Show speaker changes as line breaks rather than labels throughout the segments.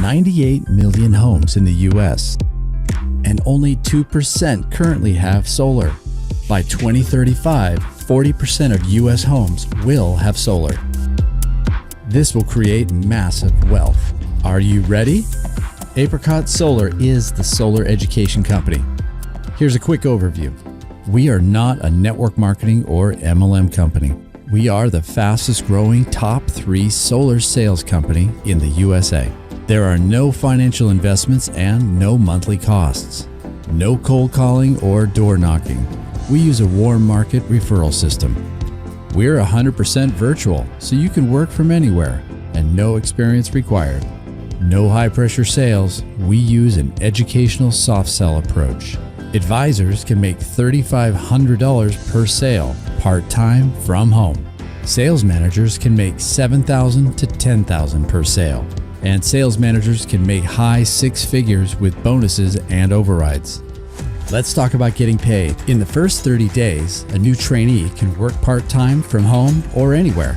98 million homes in the US, and only 2% currently have solar. By 2035, 40% of US homes will have solar. This will create massive wealth. Are you ready? Apricot Solar is the solar education company. Here's a quick overview. We are not a network marketing or MLM company. We are the fastest growing top 3 solar sales company in the USA. There are no financial investments and no monthly costs. No cold calling or door knocking. We use a warm market referral system. We're 100% virtual, so you can work from anywhere and no experience required. No high pressure sales. We use an educational soft sell approach. Advisors can make $3,500 per sale, part-time from home. Sales managers can make $7,000 to $10,000 per sale. And sales managers can make high 6 figures with bonuses and overrides. Let's talk about getting paid. In the first 30 days, a new trainee can work part-time from home or anywhere.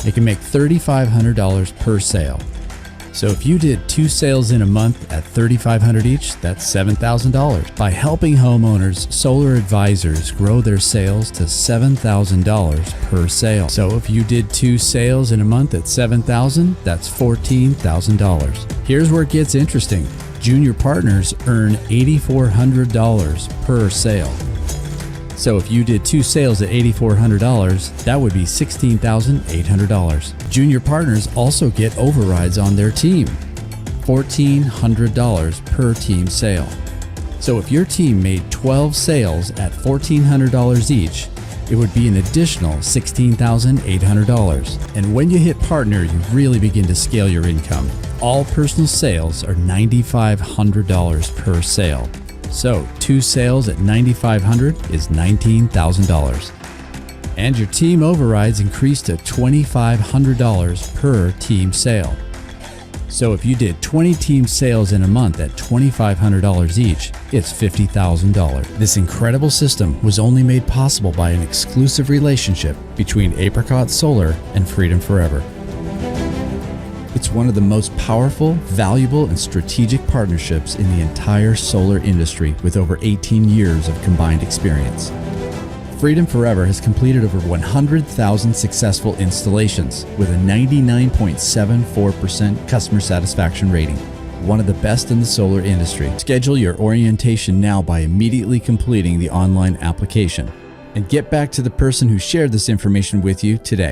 They can make $3,500 per sale. So if you did 2 sales in a month at $3,500 each, that's $7,000. By helping homeowners, solar advisors grow their sales to $7,000 per sale. So if you did 2 sales in a month at $7,000, that's $14,000. Here's where it gets interesting. Junior partners earn $8,400 per sale. So if you did 2 sales at $8,400, that would be $16,800. Junior partners also get overrides on their team, $1,400 per team sale. So if your team made 12 sales at $1,400 each, it would be an additional $16,800. And when you hit partner, you really begin to scale your income. All personal sales are $9,500 per sale. So 2 sales at $9,500 is $19,000. And your team overrides increase to $2,500 per team sale. So if you did 20 team sales in a month at $2,500 each, it's $50,000. This incredible system was only made possible by an exclusive relationship between Apricot Solar and Freedom Forever. It's one of the most powerful, valuable, and strategic partnerships in the entire solar industry with over 18 years of combined experience. Freedom Forever has completed over 100,000 successful installations with a 99.74% customer satisfaction rating, one of the best in the solar industry. Schedule your orientation now by immediately completing the online application and get back to the person who shared this information with you today.